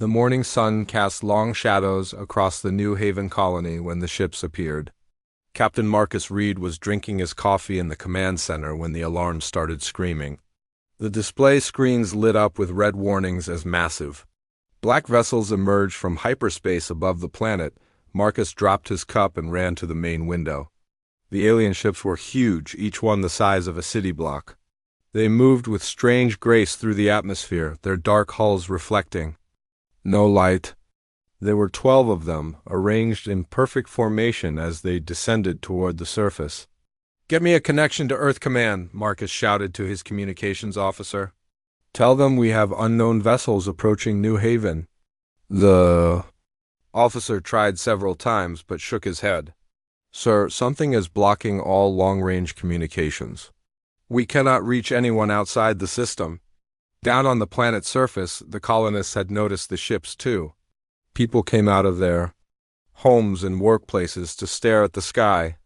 The morning sun cast long shadows across the New Haven colony when the ships appeared. Captain Marcus Reed was drinking his coffee in the command center when the alarm started screaming. The display screens lit up with red warnings as massive. Black vessels emerged from hyperspace above the planet. Marcus dropped his cup and ran to the main window. The alien ships were huge, each one the size of a city block. They moved with strange grace through the atmosphere, their dark hulls reflecting. No light. There were 12 of them, arranged in perfect formation as they descended toward the surface. "Get me a connection to Earth Command," Marcus shouted to his communications officer. "Tell them we have unknown vessels approaching New Haven." The officer tried several times but shook his head. "Sir, something is blocking all long-range communications. We cannot reach anyone outside the system." Down on the planet's surface, the colonists had noticed the ships too. People came out of their homes and workplaces to stare at the sky.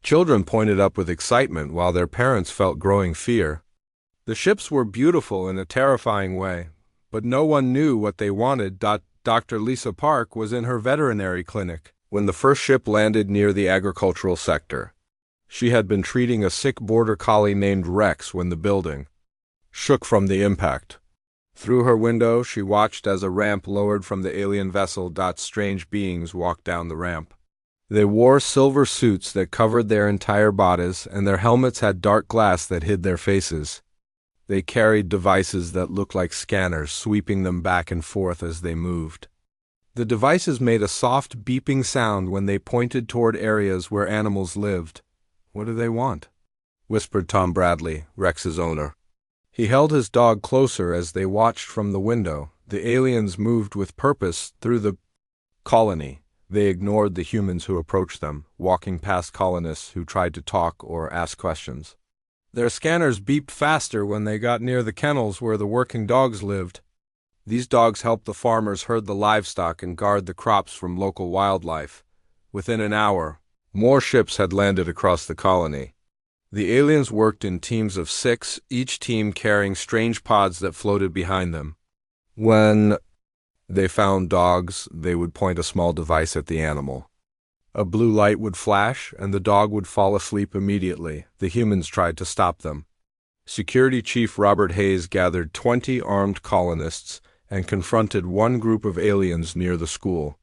Children pointed up with excitement while their parents felt growing fear. The ships were beautiful in a terrifying way, but no one knew what they wanted. Dr. Lisa Park was in her veterinary clinic when the first ship landed near the agricultural sector. She had been treating a sick border collie named Rex when the building shook from the impact. Through her window, she watched as a ramp lowered from the alien vessel. Strange beings walked down the ramp. They wore silver suits that covered their entire bodies, and their helmets had dark glass that hid their faces. They carried devices that looked like scanners, sweeping them back and forth as they moved. The devices made a soft beeping sound when they pointed toward areas where animals lived. "What do they want?" whispered Tom Bradley, Rex's owner. He held his dog closer as they watched from the window. The aliens moved with purpose through the colony. They ignored the humans who approached them, walking past colonists who tried to talk or ask questions. Their scanners beeped faster when they got near the kennels where the working dogs lived. These dogs helped the farmers herd the livestock and guard the crops from local wildlife. Within an hour, more ships had landed across the colony. The aliens worked in teams of 6, each team carrying strange pods that floated behind them. When they found dogs, they would point a small device at the animal. A blue light would flash, and the dog would fall asleep immediately. The humans tried to stop them. Security Chief Robert Hayes gathered 20 armed colonists and confronted one group of aliens near the school.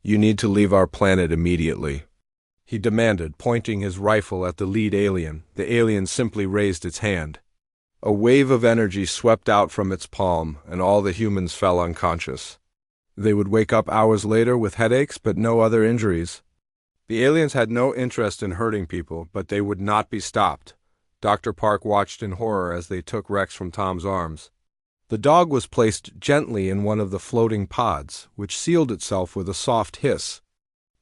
"You need to leave our planet immediately," he demanded, pointing his rifle at the lead alien. The alien simply raised its hand. A wave of energy swept out from its palm, and all the humans fell unconscious. They would wake up hours later with headaches, but no other injuries. The aliens had no interest in hurting people, but they would not be stopped. Dr. Park watched in horror as they took Rex from Tom's arms. The dog was placed gently in one of the floating pods, which sealed itself with a soft hiss.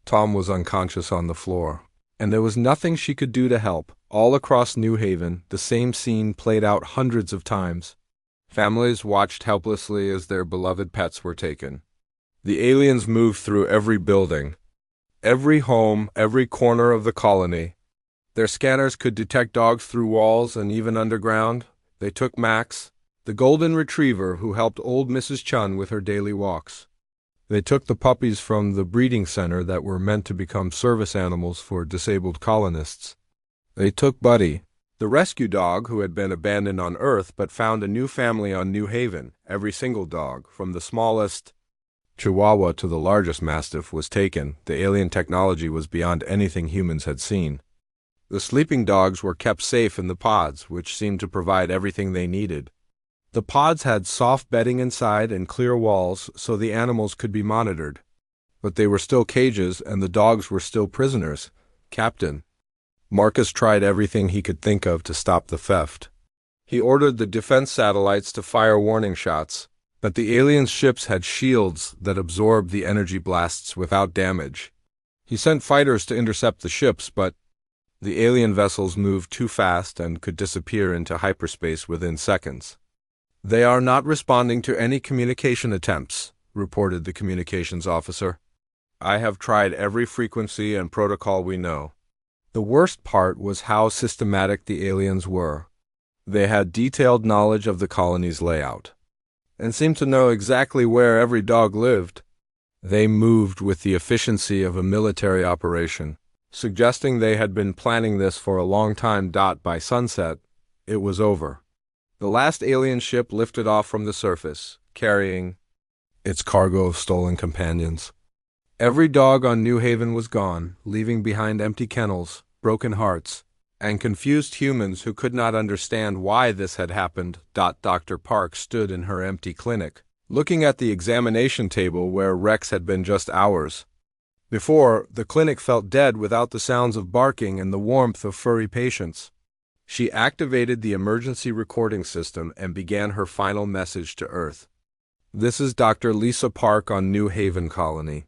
Tom was unconscious on the floor, and there was nothing she could do to help. All across New Haven, the same scene played out hundreds of times. Families watched helplessly as their beloved pets were taken. The aliens moved through every building, every home, every corner of the colony. Their scanners could detect dogs through walls and even underground. They took Max, the golden retriever who helped old Mrs. Chun with her daily walks. They took the puppies from the breeding center that were meant to become service animals for disabled colonists. They took Buddy, the rescue dog who had been abandoned on Earth but found a new family on New Haven. Every single dog, from the smallest Chihuahua to the largest Mastiff, was taken. The alien technology was beyond anything humans had seen. The sleeping dogs were kept safe in the pods, which seemed to provide everything they needed. The pods had soft bedding inside and clear walls so the animals could be monitored. But they were still cages, and the dogs were still prisoners. "Captain." Marcus tried everything he could think of to stop the theft. He ordered the defense satellites to fire warning shots, but the alien ships had shields that absorbed the energy blasts without damage. He sent fighters to intercept the ships, but the alien vessels moved too fast and could disappear into hyperspace within seconds. "They are not responding to any communication attempts," reported the communications officer. "I have tried every frequency and protocol we know." The worst part was how systematic the aliens were. They had detailed knowledge of the colony's layout. and seemed to know exactly where every dog lived. They moved with the efficiency of a military operation, suggesting they had been planning this for a long time. By sunset, it was over. The last alien ship lifted off from the surface, carrying its cargo of stolen companions. Every dog on New Haven was gone, leaving behind empty kennels, broken hearts, and confused humans who could not understand why this had happened. Dr. Park stood in her empty clinic, looking at the examination table where Rex had been just hours before. The clinic felt dead without the sounds of barking and the warmth of furry patients. She activated the emergency recording system and began her final message to Earth. This is Dr. Lisa Park on New Haven Colony.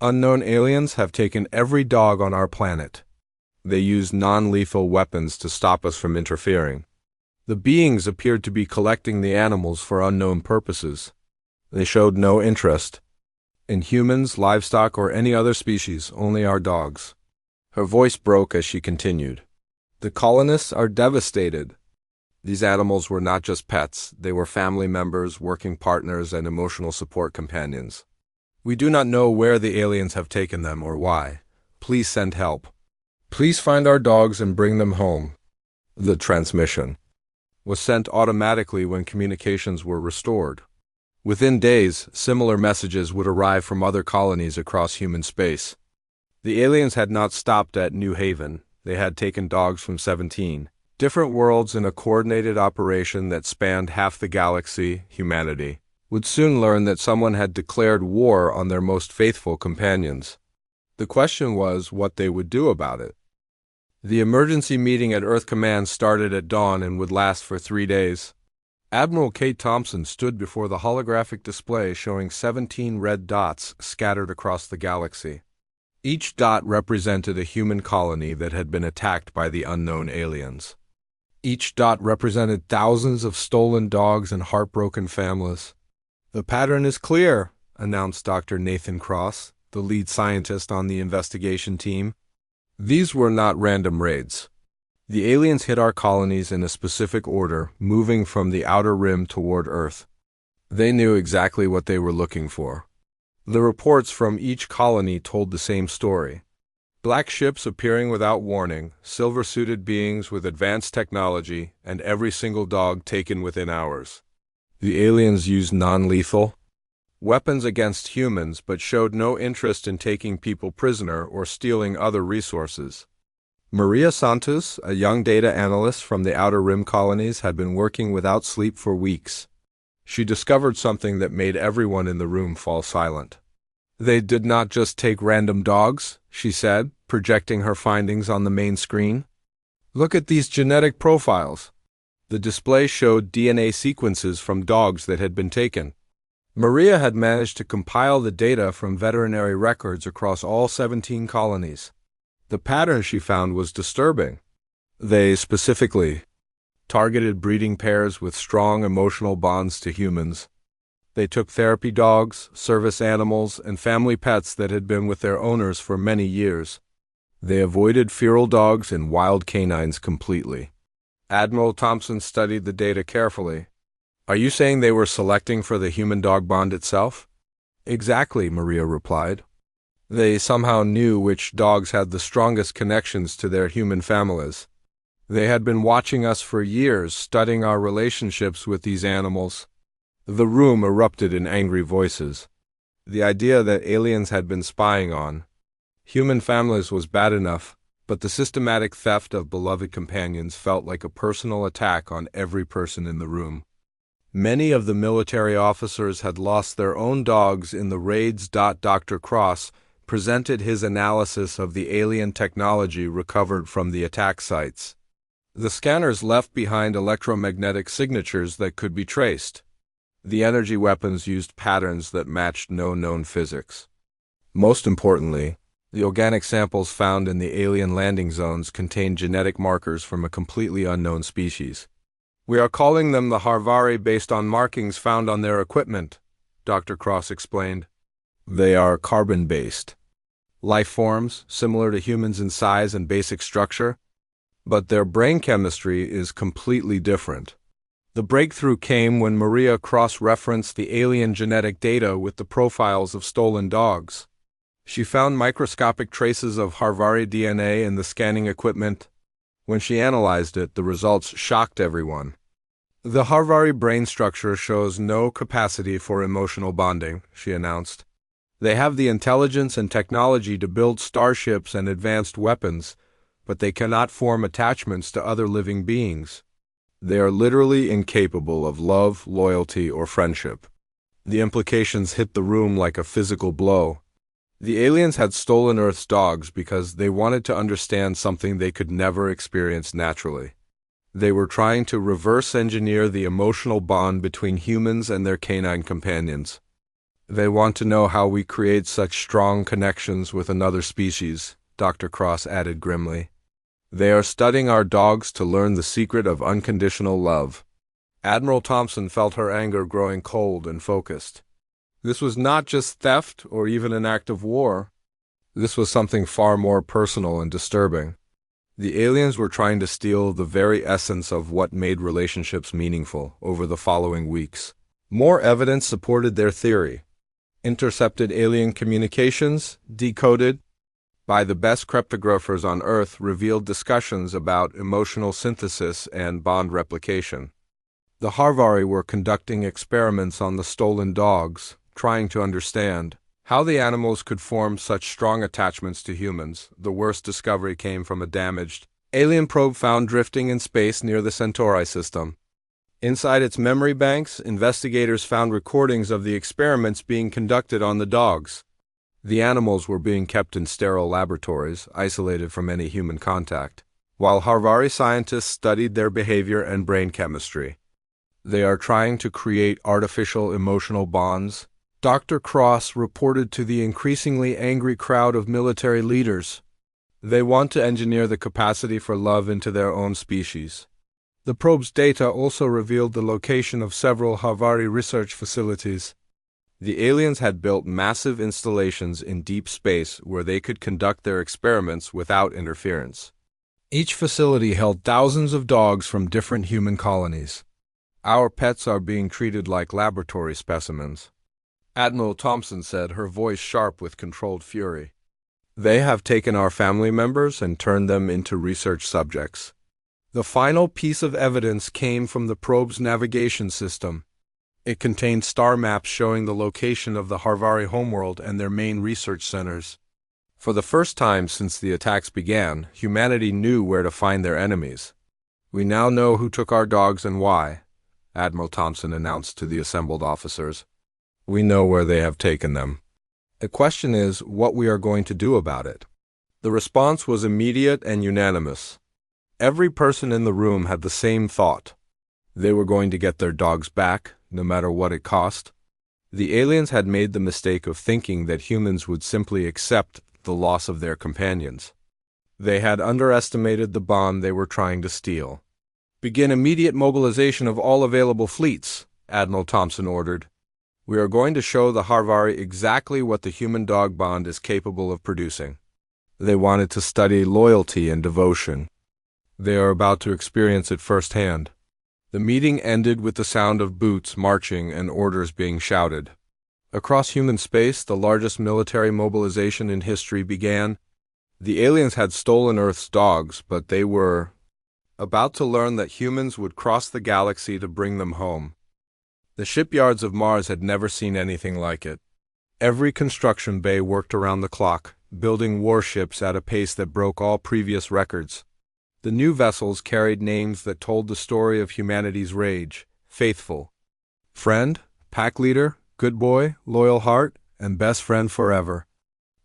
Unknown aliens have taken every dog on our planet. They use non-lethal weapons to stop us from interfering. The beings appeared to be collecting the animals for unknown purposes. They showed no interest in humans, livestock, or any other species, only our dogs. Her voice broke as she continued. The colonists are devastated. These animals were not just pets, they were family members, working partners, and emotional support companions. We do not know where the aliens have taken them or why. Please send help. Please find our dogs and bring them home. The transmission was sent automatically when communications were restored. Within days, similar messages would arrive from other colonies across human space. The aliens had not stopped at New Haven. They had taken dogs from 17 different worlds in a coordinated operation that spanned half the galaxy. Humanity would soon learn that someone had declared war on their most faithful companions. The question was what they would do about it. The emergency meeting at Earth Command started at dawn and would last for 3 days. Admiral Kate Thompson stood before the holographic display showing 17 red dots scattered across the galaxy. Each dot represented a human colony that had been attacked by the unknown aliens. Each dot represented thousands of stolen dogs and heartbroken families. The pattern is clear, announced Dr. Nathan Cross, the lead scientist on the investigation team. These were not random raids. The aliens hit our colonies in a specific order, moving from the outer rim toward Earth. They knew exactly what they were looking for. The reports from each colony told the same story. Black ships appearing without warning, silver-suited beings with advanced technology, and every single dog taken within hours. The aliens used non-lethal weapons against humans but showed no interest in taking people prisoner or stealing other resources. Maria Santos, a young data analyst from the Outer Rim colonies, had been working without sleep for weeks. She discovered something that made everyone in the room fall silent. They did not just take random dogs, she said, projecting her findings on the main screen. Look at these genetic profiles. The display showed DNA sequences from dogs that had been taken. Maria had managed to compile the data from veterinary records across all 17 colonies. The pattern she found was disturbing. They specifically targeted breeding pairs with strong emotional bonds to humans. They took therapy dogs, service animals, and family pets that had been with their owners for many years. They avoided feral dogs and wild canines completely. Admiral Thompson studied the data carefully. Are you saying they were selecting for the human-dog bond itself? Exactly, Maria replied. They somehow knew which dogs had the strongest connections to their human families. They had been watching us for years, studying our relationships with these animals. The room erupted in angry voices. The idea that aliens had been spying on human families was bad enough, but the systematic theft of beloved companions felt like a personal attack on every person in the room. Many of the military officers had lost their own dogs in the raids. Dr. Cross presented his analysis of the alien technology recovered from the attack sites. The scanners left behind electromagnetic signatures that could be traced. The energy weapons used patterns that matched no known physics. Most importantly, the organic samples found in the alien landing zones contained genetic markers from a completely unknown species. We are calling them the Harvari based on markings found on their equipment, Dr. Cross explained. They are carbon-based life forms, similar to humans in size and basic structure, but their brain chemistry is completely different. The breakthrough came when Maria cross-referenced the alien genetic data with the profiles of stolen dogs. She found microscopic traces of Harvari DNA in the scanning equipment. When she analyzed it, the results shocked everyone. The Harvari brain structure shows no capacity for emotional bonding, she announced. They have the intelligence and technology to build starships and advanced weapons, but they cannot form attachments to other living beings. They are literally incapable of love, loyalty, or friendship. The implications hit the room like a physical blow. The aliens had stolen Earth's dogs because they wanted to understand something they could never experience naturally. They were trying to reverse engineer the emotional bond between humans and their canine companions. They want to know how we create such strong connections with another species, Dr. Cross added grimly. They are studying our dogs to learn the secret of unconditional love. Admiral Thompson felt her anger growing cold and focused. This was not just theft or even an act of war. This was something far more personal and disturbing. The aliens were trying to steal the very essence of what made relationships meaningful over the following weeks. More evidence supported their theory. Intercepted alien communications, decoded by the best cryptographers on Earth, revealed discussions about emotional synthesis and bond replication. The Harvari were conducting experiments on the stolen dogs, trying to understand how the animals could form such strong attachments to humans. The worst discovery came from a damaged alien probe found drifting in space near the Centauri system. Inside its memory banks, investigators found recordings of the experiments being conducted on the dogs. The animals were being kept in sterile laboratories, isolated from any human contact, while Harvari scientists studied their behavior and brain chemistry. They are trying to create artificial emotional bonds, Dr. Cross reported to the increasingly angry crowd of military leaders. They want to engineer the capacity for love into their own species. The probe's data also revealed the location of several Harvari research facilities. The aliens had built massive installations in deep space where they could conduct their experiments without interference. Each facility held thousands of dogs from different human colonies. Our pets are being treated like laboratory specimens, Admiral Thompson said, her voice sharp with controlled fury. They have taken our family members and turned them into research subjects. The final piece of evidence came from the probe's navigation system. It contained star maps showing the location of the Harvari homeworld and their main research centers. For the first time since the attacks began, humanity knew where to find their enemies. We now know who took our dogs and why, Admiral Thompson announced to the assembled officers. We know where they have taken them. The question is what we are going to do about it. The response was immediate and unanimous. Every person in the room had the same thought. They were going to get their dogs back, no matter what it cost. The aliens had made the mistake of thinking that humans would simply accept the loss of their companions. They had underestimated the bond they were trying to steal. Begin immediate mobilization of all available fleets, Admiral Thompson ordered. We are going to show the Harvari exactly what the human-dog bond is capable of producing. They wanted to study loyalty and devotion. They are about to experience it firsthand. The meeting ended with the sound of boots marching and orders being shouted. Across human space, the largest military mobilization in history began. The aliens had stolen Earth's dogs, but they were about to learn that humans would cross the galaxy to bring them home. The shipyards of Mars had never seen anything like it. Every construction bay worked around the clock, building warships at a pace that broke all previous records. The new vessels carried names that told the story of humanity's rage: faithful, friend, pack leader, good boy, loyal heart, and best friend forever.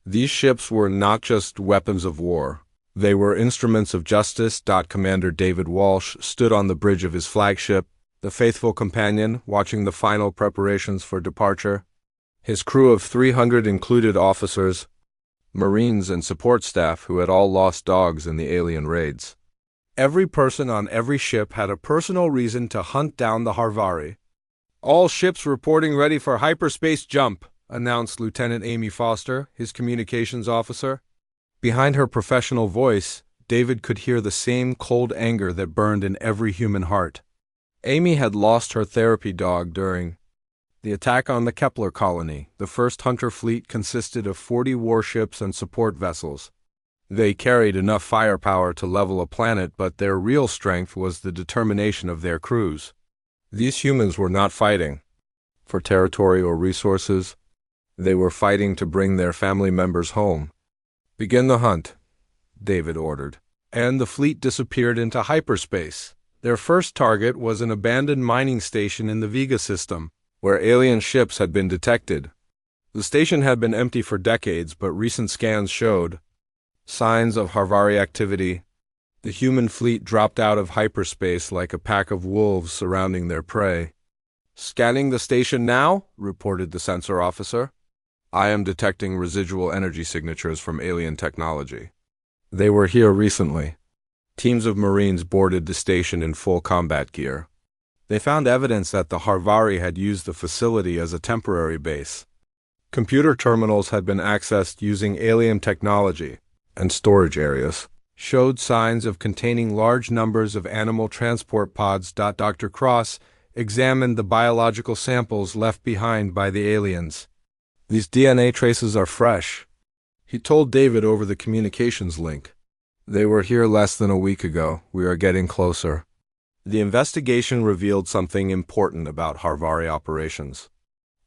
These ships were not just weapons of war. They were instruments of justice. Commander David Walsh stood on the bridge of his flagship, the faithful companion, watching the final preparations for departure. His crew of 300 included officers, Marines, and support staff who had all lost dogs in the alien raids. Every person on every ship had a personal reason to hunt down the Harvari. All ships reporting ready for hyperspace jump, announced Lieutenant Amy Foster, his communications officer. Behind her professional voice, David could hear the same cold anger that burned in every human heart. Amy had lost her therapy dog during the attack on the Kepler colony. The first hunter fleet consisted of 40 warships and support vessels. They carried enough firepower to level a planet, but their real strength was the determination of their crews. These humans were not fighting for territory or resources. They were fighting to bring their family members home. "Begin the hunt," David ordered. And the fleet disappeared into hyperspace. Their first target was an abandoned mining station in the Vega system, where alien ships had been detected. The station had been empty for decades, but recent scans showed signs of Harvari activity. The human fleet dropped out of hyperspace like a pack of wolves surrounding their prey. "Scanning the station now," reported the sensor officer. "I am detecting residual energy signatures from alien technology. They were here recently." Teams of Marines boarded the station in full combat gear. They found evidence that the Harvari had used the facility as a temporary base. Computer terminals had been accessed using alien technology, and storage areas showed signs of containing large numbers of animal transport pods. Dr. Cross examined the biological samples left behind by the aliens. "These DNA traces are fresh," he told David over the communications link. "They were here less than a week ago. We are getting closer." The investigation revealed something important about Harvari operations.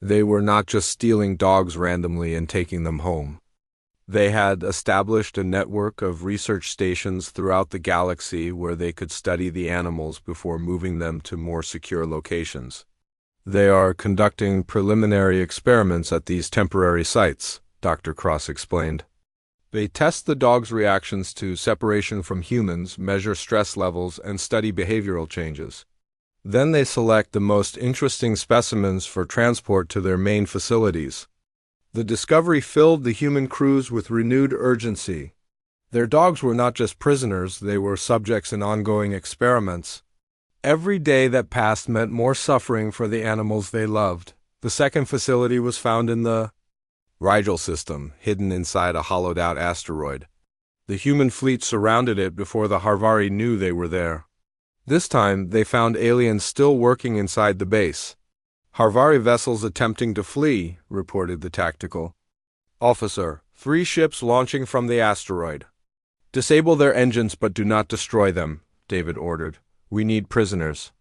They were not just stealing dogs randomly and taking them home. They had established a network of research stations throughout the galaxy where they could study the animals before moving them to more secure locations. "They are conducting preliminary experiments at these temporary sites," Dr. Cross explained. "They test the dogs' reactions to separation from humans, measure stress levels, and study behavioral changes. Then they select the most interesting specimens for transport to their main facilities." The discovery filled the human crews with renewed urgency. Their dogs were not just prisoners, they were subjects in ongoing experiments. Every day that passed meant more suffering for the animals they loved. The second facility was found in the Rigel system, hidden inside a hollowed-out asteroid. The human fleet surrounded it before the Harvari knew they were there. This time, they found aliens still working inside the base. "Harvari vessels attempting to flee," reported the tactical officer. "3 ships launching from the asteroid." "Disable their engines but do not destroy them," David ordered. "We need prisoners."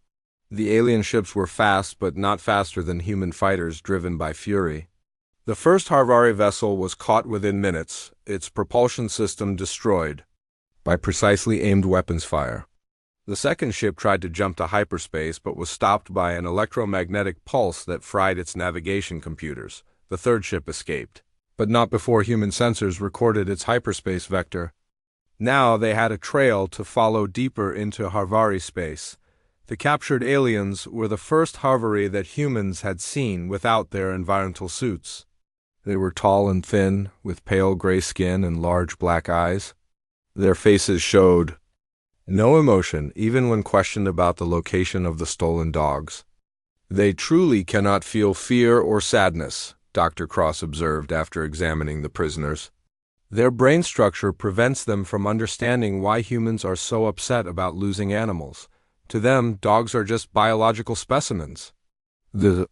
The alien ships were fast, but not faster than human fighters driven by fury. The first Harvari vessel was caught within minutes, its propulsion system destroyed by precisely aimed weapons fire. The second ship tried to jump to hyperspace but was stopped by an electromagnetic pulse that fried its navigation computers. The third ship escaped, but not before human sensors recorded its hyperspace vector. Now they had a trail to follow deeper into Harvari space. The captured aliens were the first Harvari that humans had seen without their environmental suits. They were tall and thin, with pale gray skin and large black eyes. Their faces showed no emotion, even when questioned about the location of the stolen dogs. "They truly cannot feel fear or sadness," Dr. Cross observed after examining the prisoners. "Their brain structure prevents them from understanding why humans are so upset about losing animals. To them, dogs are just biological specimens." The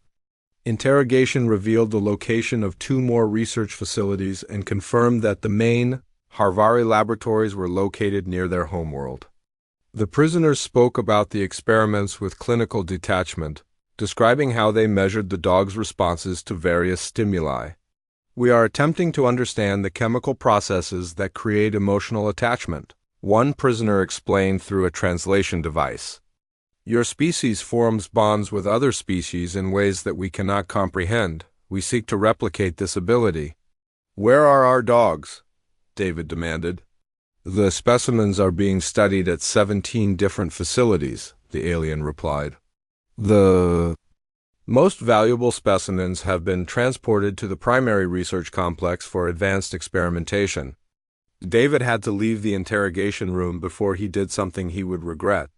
interrogation revealed the location of 2 more research facilities and confirmed that the main Harvari laboratories were located near their homeworld. The prisoners spoke about the experiments with clinical detachment, describing how they measured the dog's responses to various stimuli. "We are attempting to understand the chemical processes that create emotional attachment," one prisoner explained through a translation device. "Your species forms bonds with other species in ways that we cannot comprehend. We seek to replicate this ability." "Where are our dogs?" David demanded. "The specimens are being studied at 17 different facilities," the alien replied. "The most valuable specimens have been transported to the primary research complex for advanced experimentation." David had to leave the interrogation room before he did something he would regret.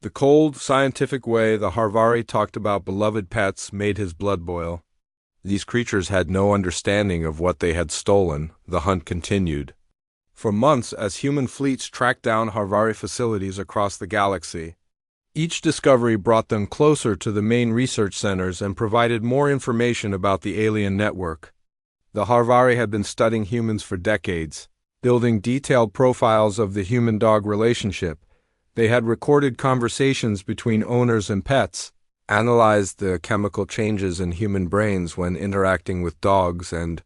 The cold, scientific way the Harvari talked about beloved pets made his blood boil. These creatures had no understanding of what they had stolen. The hunt continued. For months, as human fleets tracked down Harvari facilities across the galaxy, Each discovery brought them closer to the main research centers and provided more information about the alien network. The Harvari had been studying humans for decades, building detailed profiles of the human-dog relationship. They had recorded conversations between owners and pets, analyzed the chemical changes in human brains when interacting with dogs, and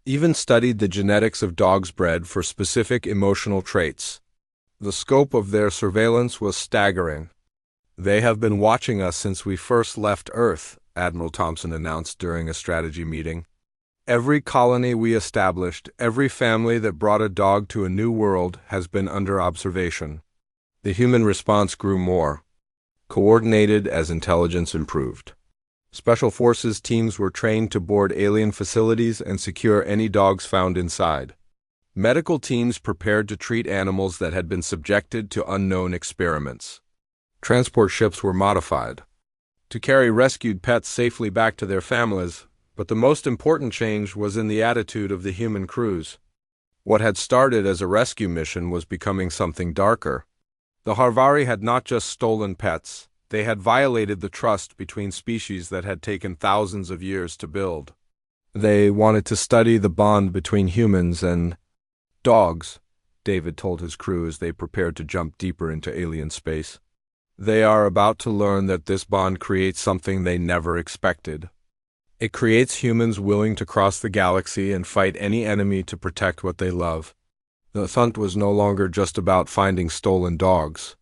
even studied the genetics of dogs bred for specific emotional traits. The scope of their surveillance was staggering. "They have been watching us since we first left Earth," Admiral Thompson announced during a strategy meeting. "Every colony we established, every family that brought a dog to a new world has been under observation." The human response grew more coordinated as intelligence improved. Special forces teams were trained to board alien facilities and secure any dogs found inside. Medical teams prepared to treat animals that had been subjected to unknown experiments. Transport ships were modified to carry rescued pets safely back to their families, but the most important change was in the attitude of the human crews. What had started as a rescue mission was becoming something darker. The Harvari had not just stolen pets, they had violated the trust between species that had taken thousands of years to build. They wanted to study the bond between humans and dogs, David told his crew as they prepared to jump deeper into alien space. They are about to learn that this bond creates something they never expected. It creates humans willing to cross the galaxy and fight any enemy to protect what they love. The hunt was no longer just about finding stolen dogs.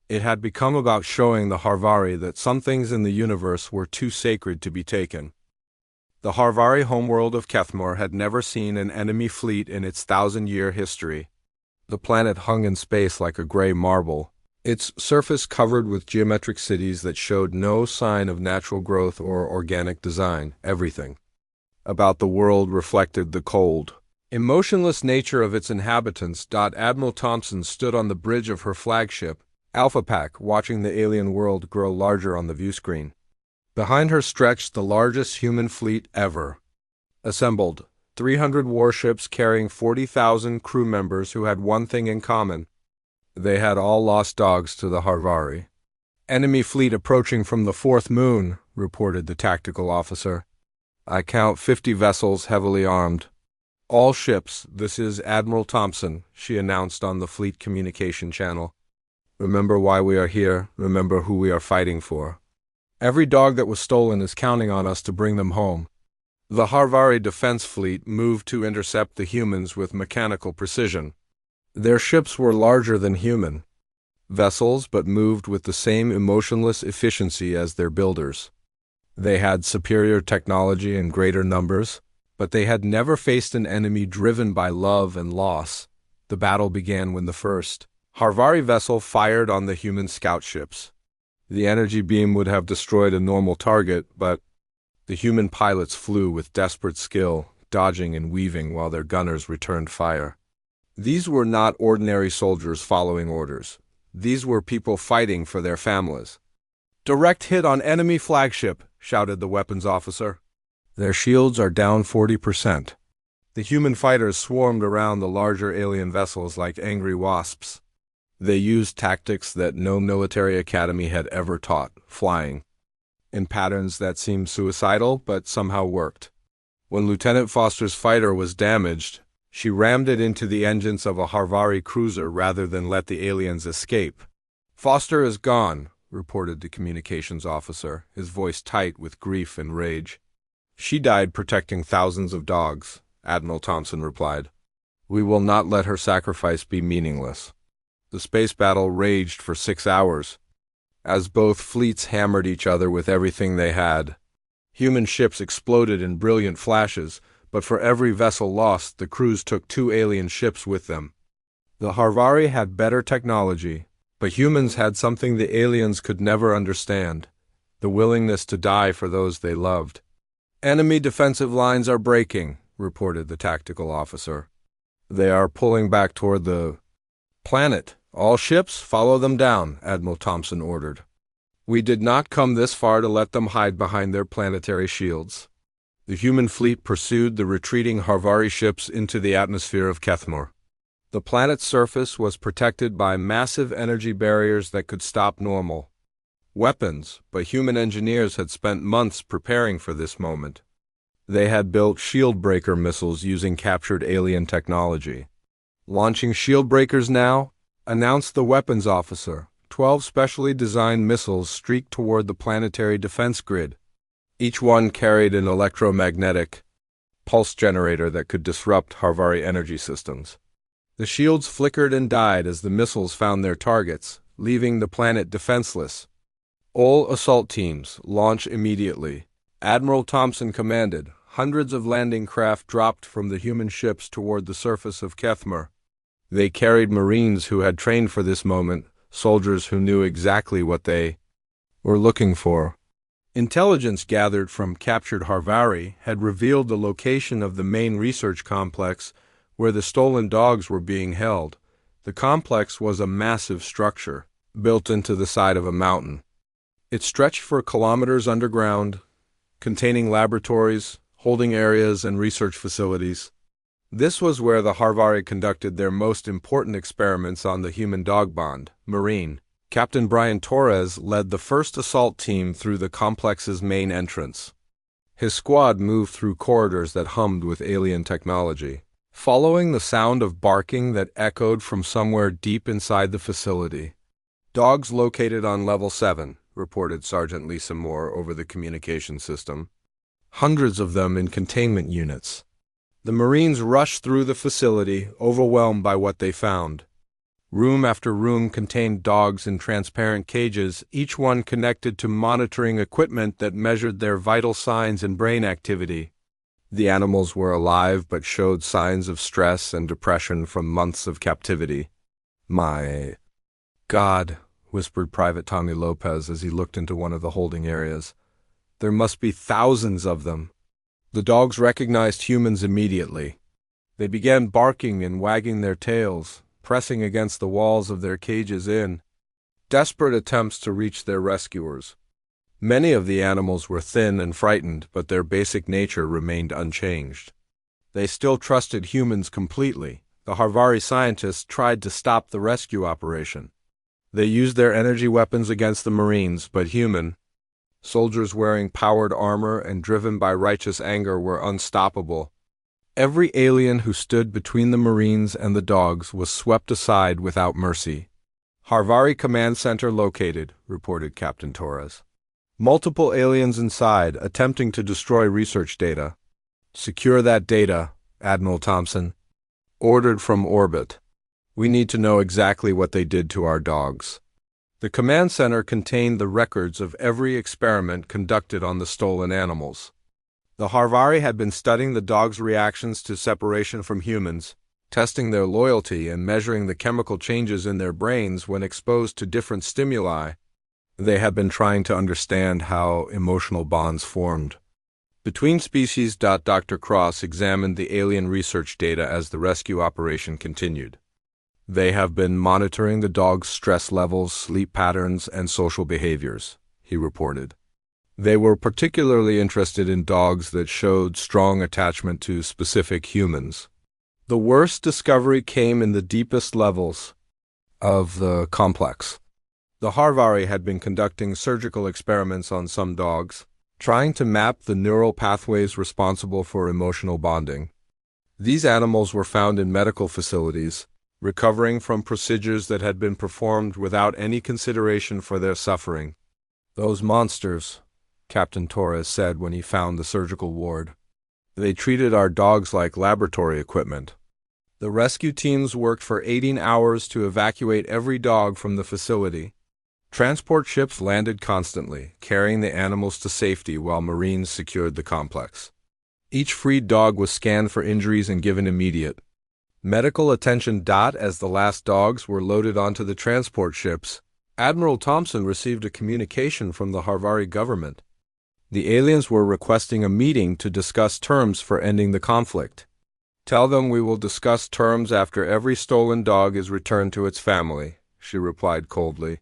It had become about showing the Harvari that some things in the universe were too sacred to be taken. The Harvari homeworld of Kethmor had never seen an enemy fleet in its 1,000-year history. The planet hung in space like a gray marble, its surface covered with geometric cities that showed no sign of natural growth or organic design. Everything about the world reflected the cold, emotionless nature of its inhabitants. Admiral Thompson stood on the bridge of her flagship, Alpha Pack, watching the alien world grow larger on the viewscreen. Behind her stretched the largest human fleet ever. Assembled, 300 warships carrying 40,000 crew members who had one thing in common. They had all lost dogs to the Harvari. "Enemy fleet approaching from the fourth moon," reported the tactical officer. "I count 50 vessels heavily armed. All ships, this is Admiral Thompson," she announced on the fleet communication channel. "Remember why we are here, remember who we are fighting for. Every dog that was stolen is counting on us to bring them home." The Harvari defense fleet moved to intercept the humans with mechanical precision. Their ships were larger than human vessels, but moved with the same emotionless efficiency as their builders. They had superior technology and greater numbers, but they had never faced an enemy driven by love and loss. The battle began when the first Harvari vessel fired on the human scout ships. The energy beam would have destroyed a normal target, but the human pilots flew with desperate skill, dodging and weaving while their gunners returned fire. These were not ordinary soldiers following orders. These were people fighting for their families. "Direct hit on enemy flagship," shouted the weapons officer. "Their shields are down 40%. The human fighters swarmed around the larger alien vessels like angry wasps. They used tactics that no military academy had ever taught, flying in patterns that seemed suicidal but somehow worked. When Lieutenant Foster's fighter was damaged, she rammed it into the engines of a Harvari cruiser rather than let the aliens escape. "Foster is gone," reported the communications officer, his voice tight with grief and rage. "She died protecting thousands of dogs," Admiral Thompson replied. "We will not let her sacrifice be meaningless." The space battle raged for 6 hours, as both fleets hammered each other with everything they had. Human ships exploded in brilliant flashes, but for every vessel lost, the crews took 2 alien ships with them. The Harvari had better technology, but humans had something the aliens could never understand: the willingness to die for those they loved. "Enemy defensive lines are breaking," reported the tactical officer. "They are pulling back toward the planet. All ships, follow them down," Admiral Thompson ordered. "We did not come this far to let them hide behind their planetary shields." The human fleet pursued the retreating Harvari ships into the atmosphere of Kethmor. The planet's surface was protected by massive energy barriers that could stop normal weapons, but human engineers had spent months preparing for this moment. They had built shield-breaker missiles using captured alien technology. "Launching shield breakers now," announced the weapons officer. 12 specially designed missiles streaked toward the planetary defense grid. Each one carried an electromagnetic pulse generator that could disrupt Harvari energy systems. The shields flickered and died as the missiles found their targets, leaving the planet defenseless. "All assault teams, launch immediately," Admiral Thompson commanded. Hundreds of landing craft dropped from the human ships toward the surface of Kethmer. They carried Marines who had trained for this moment, soldiers who knew exactly what they were looking for. Intelligence gathered from captured Harvari had revealed the location of the main research complex where the stolen dogs were being held. The complex was a massive structure, built into the side of a mountain. It stretched for kilometers underground, containing laboratories, holding areas, and research facilities. This was where the Harvari conducted their most important experiments on the human-dog bond. Marine Captain Brian Torres led the first assault team through the complex's main entrance. His squad moved through corridors that hummed with alien technology, following the sound of barking that echoed from somewhere deep inside the facility. "Dogs located on level 7, reported Sergeant Lisa Moore over the communication system. "Hundreds of them in containment units." The Marines rushed through the facility, overwhelmed by what they found. Room after room contained dogs in transparent cages, each one connected to monitoring equipment that measured their vital signs and brain activity. The animals were alive but showed signs of stress and depression from months of captivity. "My God," whispered Private Tommy Lopez as he looked into one of the holding areas. "There must be thousands of them." The dogs recognized humans immediately. They began barking and wagging their tails, pressing against the walls of their cages in desperate attempts to reach their rescuers. Many of the animals were thin and frightened, but their basic nature remained unchanged. They still trusted humans completely. The Harvari scientists tried to stop the rescue operation. They used their energy weapons against the Marines, but human soldiers wearing powered armor and driven by righteous anger were unstoppable. Every alien who stood between the Marines and the dogs was swept aside without mercy. "Harvari Command Center located," reported Captain Torres. "Multiple aliens inside, attempting to destroy research data." "Secure that data," Admiral Thompson ordered from orbit. "We need to know exactly what they did to our dogs." The command center contained the records of every experiment conducted on the stolen animals. The Harvari had been studying the dogs' reactions to separation from humans, testing their loyalty and measuring the chemical changes in their brains when exposed to different stimuli. They had been trying to understand how emotional bonds formed between species. Dr. Cross examined the alien research data as the rescue operation continued. "They have been monitoring the dogs' stress levels, sleep patterns, and social behaviors," he reported. They were particularly interested in dogs that showed strong attachment to specific humans. The worst discovery came in the deepest levels of the complex. The Harvari had been conducting surgical experiments on some dogs, trying to map the neural pathways responsible for emotional bonding. These animals were found in medical facilities, recovering from procedures that had been performed without any consideration for their suffering. "Those monsters," Captain Torres said when he found the surgical ward. "They treated our dogs like laboratory equipment." The rescue teams worked for 18 hours to evacuate every dog from the facility. Transport ships landed constantly, carrying the animals to safety while Marines secured the complex. Each freed dog was scanned for injuries and given immediate medical attention. As the last dogs were loaded onto the transport ships, Admiral Thompson received a communication from the Harvari government. The aliens were requesting a meeting to discuss terms for ending the conflict. "Tell them we will discuss terms after every stolen dog is returned to its family," she replied coldly.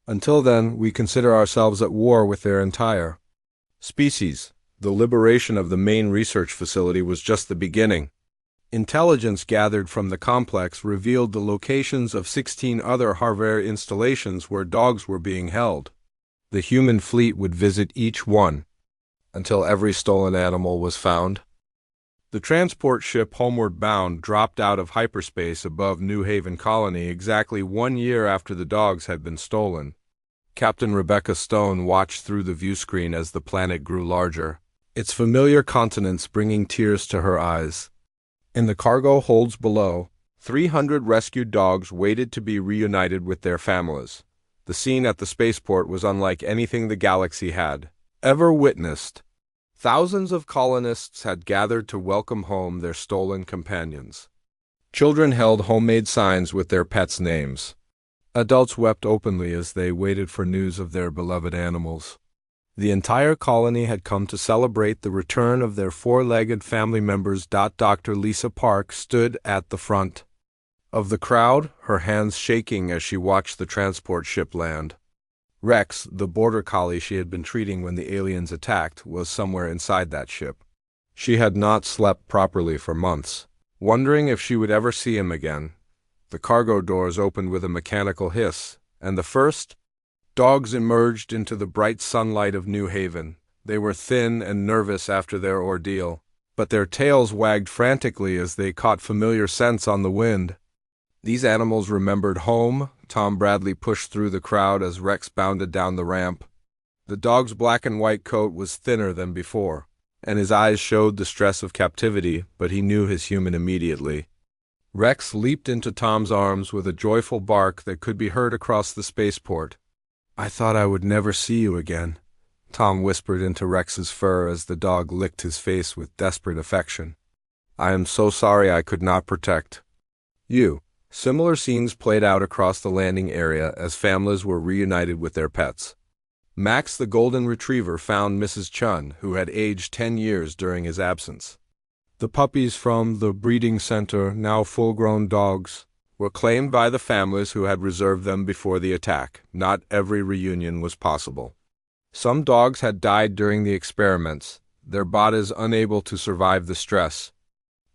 "Until then, we consider ourselves at war with their entire species." The liberation of the main research facility was just the beginning. Intelligence gathered from the complex revealed the locations of 16 other Harvari installations where dogs were being held. The human fleet would visit each one until every stolen animal was found. The transport ship homeward bound dropped out of hyperspace above New Haven Colony exactly 1 year after the dogs had been stolen. Captain Rebecca Stone watched through the viewscreen as the planet grew larger, its familiar continents bringing tears to her eyes. In the cargo holds below, 300 rescued dogs waited to be reunited with their families. The scene at the spaceport was unlike anything the galaxy had ever witnessed. Thousands of colonists had gathered to welcome home their stolen companions. Children held homemade signs with their pets' names. Adults wept openly as they waited for news of their beloved animals. The entire colony had come to celebrate the return of their four-legged family members. Dr. Lisa Park stood at the front of the crowd, her hands shaking as she watched the transport ship land. Rex, the border collie she had been treating when the aliens attacked, was somewhere inside that ship. She had not slept properly for months, wondering if she would ever see him again. The cargo doors opened with a mechanical hiss, and the first dogs emerged into the bright sunlight of New Haven. They were thin and nervous after their ordeal, but their tails wagged frantically as they caught familiar scents on the wind. These animals remembered home. Tom Bradley pushed through the crowd as Rex bounded down the ramp. The dog's black and white coat was thinner than before, and his eyes showed the stress of captivity, but he knew his human immediately. Rex leaped into Tom's arms with a joyful bark that could be heard across the spaceport. "I thought I would never see you again," Tom whispered into Rex's fur as the dog licked his face with desperate affection. "I am so sorry I could not protect you." Similar scenes played out across the landing area as families were reunited with their pets. Max the golden retriever found Mrs. Chun, who had aged 10 years during his absence. The puppies from the breeding center, now full-grown dogs, were claimed by the families who had reserved them before the attack. Not every reunion was possible. Some dogs had died during the experiments, their bodies unable to survive the stress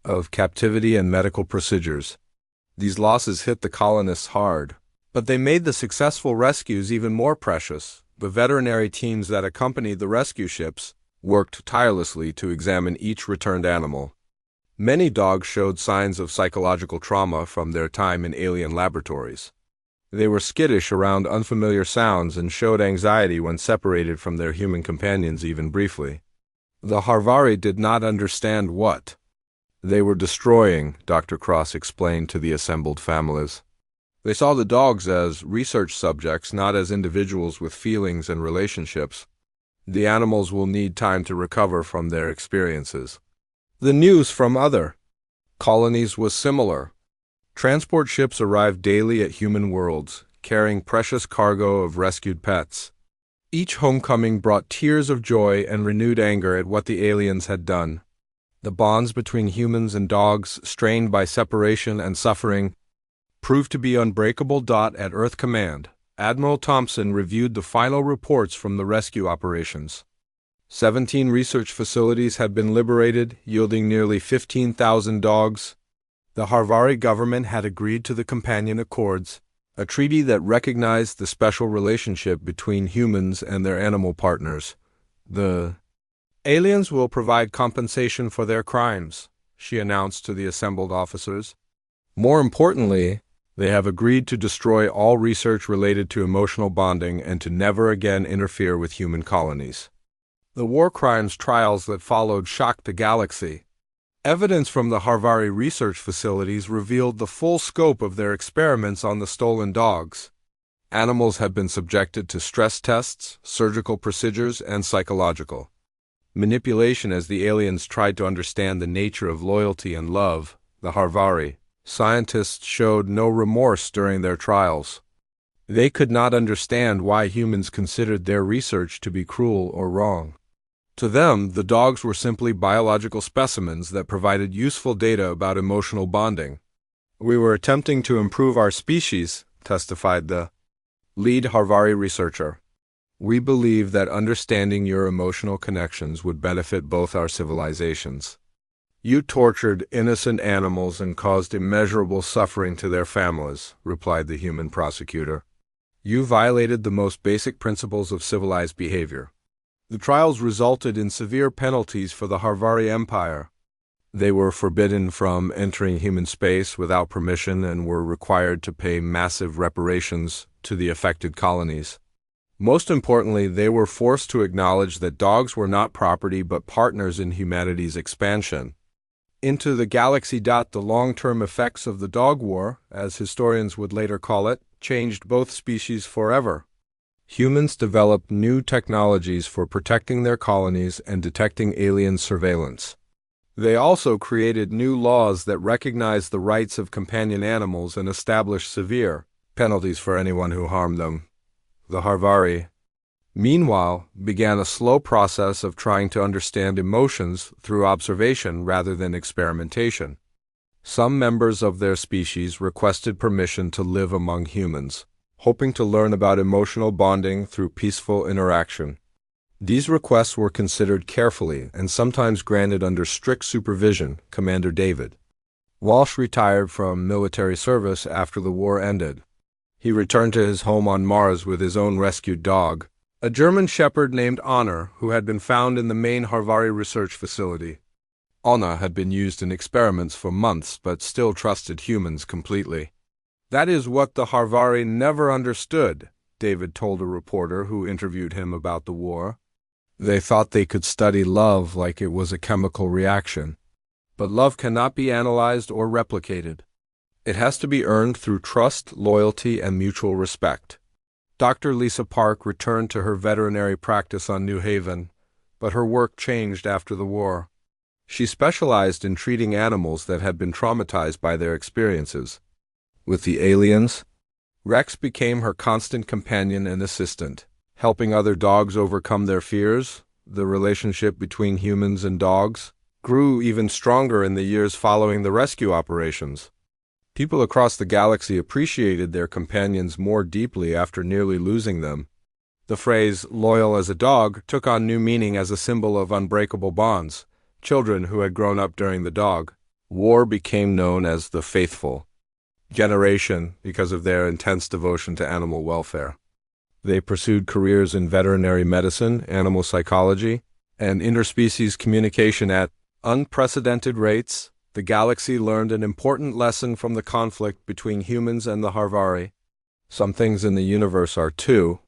of captivity and medical procedures. These losses hit the colonists hard, but they made the successful rescues even more precious. The veterinary teams that accompanied the rescue ships worked tirelessly to examine each returned animal. Many dogs showed signs of psychological trauma from their time in alien laboratories. They were skittish around unfamiliar sounds and showed anxiety when separated from their human companions even briefly. The Harvari did not understand what they were destroying, Dr. Cross explained to the assembled families. They saw the dogs as research subjects, not as individuals with feelings and relationships. The animals will need time to recover from their experiences. The news from other colonies was similar. Transport ships arrived daily at human worlds, carrying precious cargo of rescued pets. Each homecoming brought tears of joy and renewed anger at what the aliens had done. The bonds between humans and dogs, strained by separation and suffering, proved to be unbreakable. At Earth Command, Admiral Thompson reviewed the final reports from the rescue operations. 17 research facilities had been liberated, yielding nearly 15,000 dogs. The Harvari government had agreed to the Companion Accords, a treaty that recognized the special relationship between humans and their animal partners. The aliens will provide compensation for their crimes, she announced to the assembled officers. More importantly, they have agreed to destroy all research related to emotional bonding and to never again interfere with human colonies. The war crimes trials that followed shocked the galaxy. Evidence from the Harvari research facilities revealed the full scope of their experiments on the stolen dogs. Animals had been subjected to stress tests, surgical procedures, and psychological manipulation as the aliens tried to understand the nature of loyalty and love. The Harvari scientists showed no remorse during their trials. They could not understand why humans considered their research to be cruel or wrong. To them, the dogs were simply biological specimens that provided useful data about emotional bonding. "We were attempting to improve our species," testified the lead Harvari researcher. "We believe that understanding your emotional connections would benefit both our civilizations. You tortured innocent animals and caused immeasurable suffering to their families," replied the human prosecutor. You violated the most basic principles of civilized behavior. The trials resulted in severe penalties for the Harvari Empire. They were forbidden from entering human space without permission and were required to pay massive reparations to the affected colonies. Most importantly, they were forced to acknowledge that dogs were not property but partners in humanity's expansion into the galaxy. The long-term effects of the dog war, as historians would later call it, changed both species forever. Humans developed new technologies for protecting their colonies and detecting alien surveillance. They also created new laws that recognized the rights of companion animals and established severe penalties for anyone who harmed them. The Harvari, meanwhile, began a slow process of trying to understand emotions through observation rather than experimentation. Some members of their species requested permission to live among humans, hoping to learn about emotional bonding through peaceful interaction. These requests were considered carefully and sometimes granted under strict supervision. Commander David Walsh retired from military service after the war ended. He returned to his home on Mars with his own rescued dog, a German shepherd named Honor, who had been found in the main Harvari research facility. Honor had been used in experiments for months but still trusted humans completely. "That is what the Harvari never understood," David told a reporter who interviewed him about the war. "They thought they could study love like it was a chemical reaction. But love cannot be analyzed or replicated. It has to be earned through trust, loyalty, and mutual respect." Dr. Lisa Park returned to her veterinary practice on New Haven, but her work changed after the war. She specialized in treating animals that had been traumatized by their experiences with the aliens. Rex became her constant companion and assistant, helping other dogs overcome their fears. The relationship between humans and dogs grew even stronger in the years following the rescue operations. People across the galaxy appreciated their companions more deeply after nearly losing them. The phrase, "loyal as a dog," took on new meaning as a symbol of unbreakable bonds. Children who had grown up during the dog war became known as the faithful generation because of their intense devotion to animal welfare. They pursued careers in veterinary medicine, animal psychology, and interspecies communication at unprecedented rates. The galaxy learned an important lesson from the conflict between humans and the Harvari. Some things in the universe are too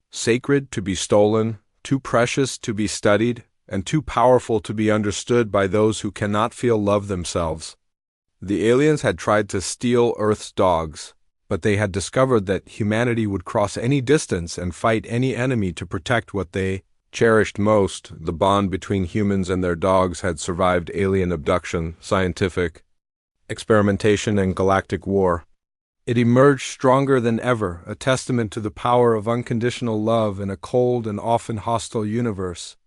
sacred to be stolen, too precious to be studied, and too powerful to be understood by those who cannot feel love themselves. The aliens had tried to steal Earth's dogs, but they had discovered that humanity would cross any distance and fight any enemy to protect what they cherished most. The bond between humans and their dogs had survived alien abduction, scientific experimentation, and galactic war. It emerged stronger than ever, a testament to the power of unconditional love in a cold and often hostile universe.